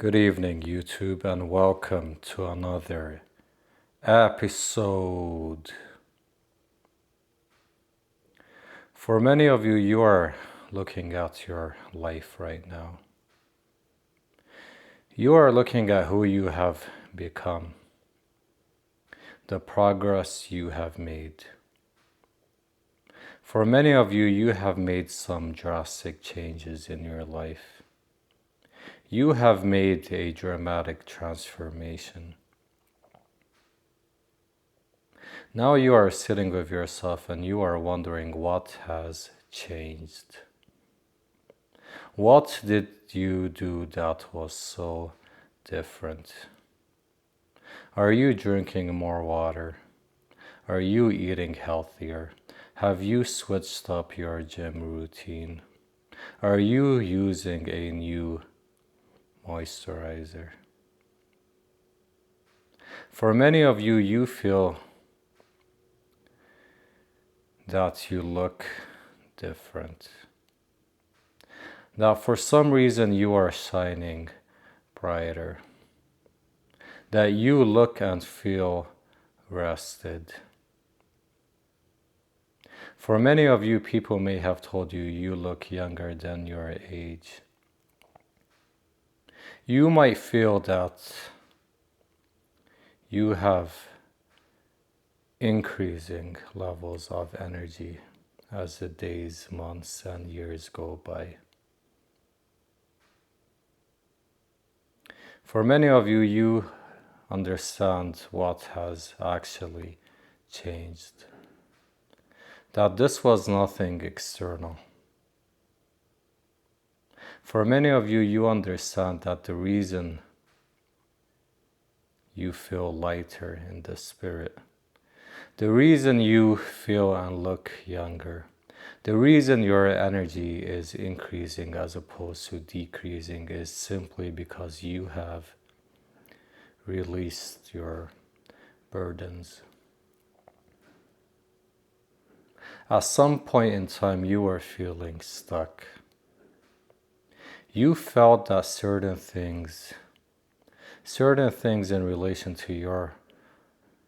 Good evening, YouTube, and welcome to another episode. For many of you, you are looking at your life right now. You are looking at who you have become, the progress you have made. For many of you, you have made some drastic changes in your life. You have made a dramatic transformation. Now you are sitting with yourself and you are wondering what has changed. What did you do that was so different? Are you drinking more water? Are you eating healthier? Have you switched up your gym routine? Are you using a new moisturizer? For many of you, you feel that you look different. That for some reason you are shining brighter. That you look and feel rested. For many of you, people may have told you you look younger than your age. You might feel that you have increasing levels of energy as the days, months, and years go by. For many of you, you understand what has actually changed. That this was nothing external. For many of you, you understand that the reason you feel lighter in the spirit, the reason you feel and look younger, the reason your energy is increasing as opposed to decreasing is simply because you have released your burdens. At some point in time, you were feeling stuck. You felt that certain things in relation to your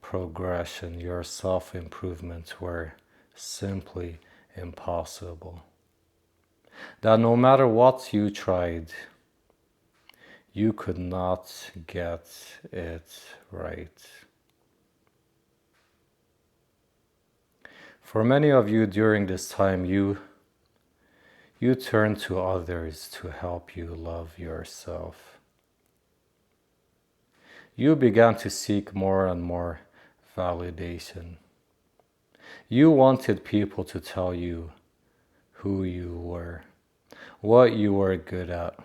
progression, your self-improvement were simply impossible. That no matter what you tried, you could not get it right. For many of you during this time, you turn to others to help you love yourself. You began to seek more and more validation. You wanted people to tell you who you were, what you were good at,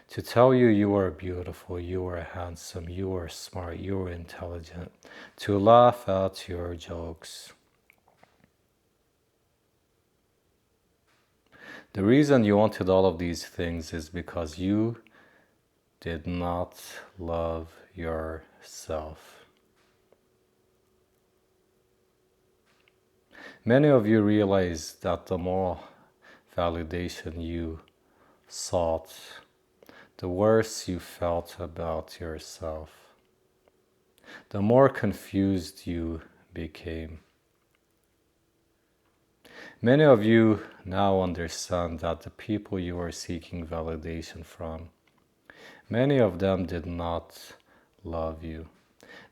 to tell you you were beautiful, you were handsome, you were smart, you were intelligent, to laugh at your jokes. The reason you wanted all of these things is because you did not love yourself. Many of you realize that the more validation you sought, the worse you felt about yourself, the more confused you became. Many of you now understand that the people you were seeking validation from, many of them did not love you.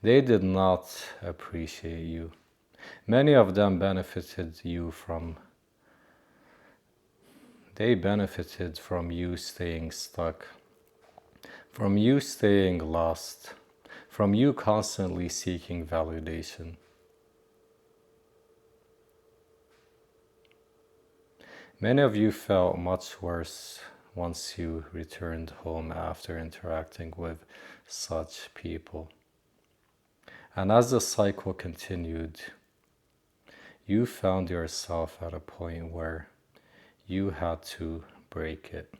They did not appreciate you. Many of them benefited from you staying stuck, from you staying lost, from you constantly seeking validation. Many of you felt much worse once you returned home after interacting with such people. And as the cycle continued, you found yourself at a point where you had to break it.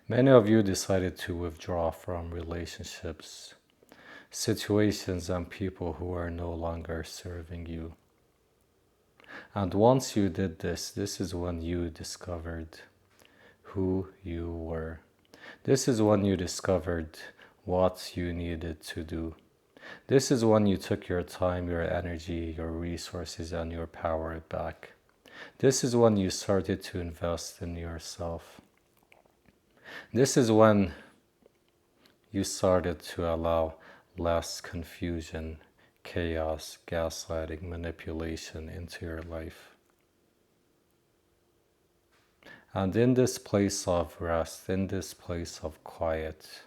Many of you decided to withdraw from relationships, situations, and people who are no longer serving you. And once you did this, this is when you discovered who you were. This is when you discovered what you needed to do. This is when you took your time, your energy, your resources, and your power back. This is when you started to invest in yourself. This is when you started to allow less confusion, chaos, gaslighting, manipulation into your life. And in this place of rest, in this place of quiet,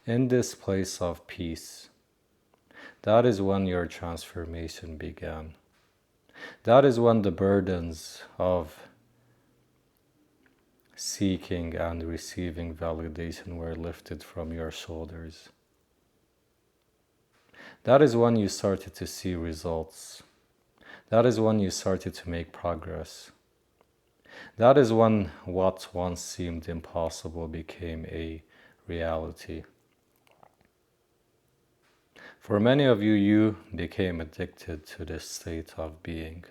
in this place of peace, that is when your transformation began. That is when the burdens of seeking and receiving validation were lifted from your shoulders. That is when you started to see results. That is when you started to make progress. That is when what once seemed impossible became a reality. For many of you, you became addicted to this state of being.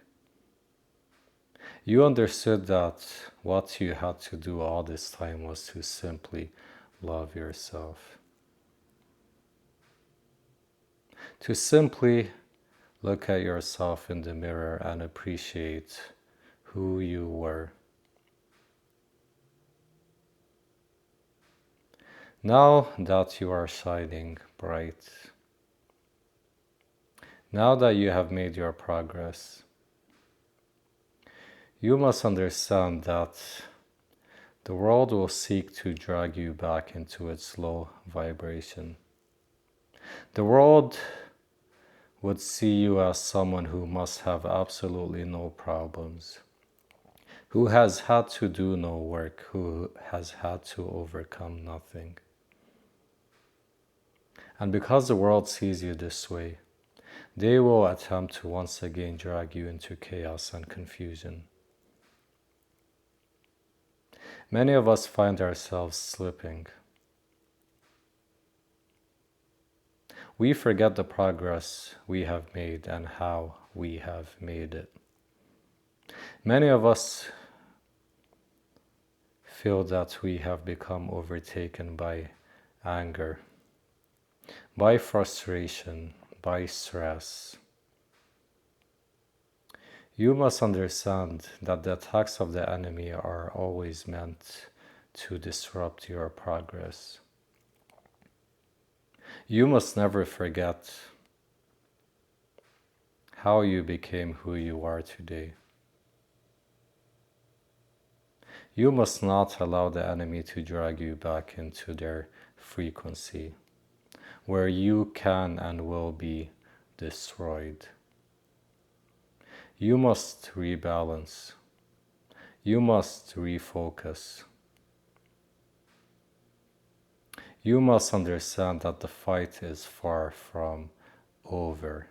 You understood that what you had to do all this time was to simply love yourself. To simply look at yourself in the mirror and appreciate who you were. Now that you are shining bright, now that you have made your progress, you must understand that the world will seek to drag you back into its low vibration. The world would see you as someone who must have absolutely no problems, who has had to do no work, who has had to overcome nothing. And because the world sees you this way, they will attempt to once again drag you into chaos and confusion. Many of us find ourselves slipping. We forget the progress we have made and how we have made it. Many of us feel that we have become overtaken by anger, by frustration, by stress. You must understand that the attacks of the enemy are always meant to disrupt your progress. You must never forget how you became who you are today. You must not allow the enemy to drag you back into their frequency, where you can and will be destroyed. You must rebalance. You must refocus. You must understand that the fight is far from over.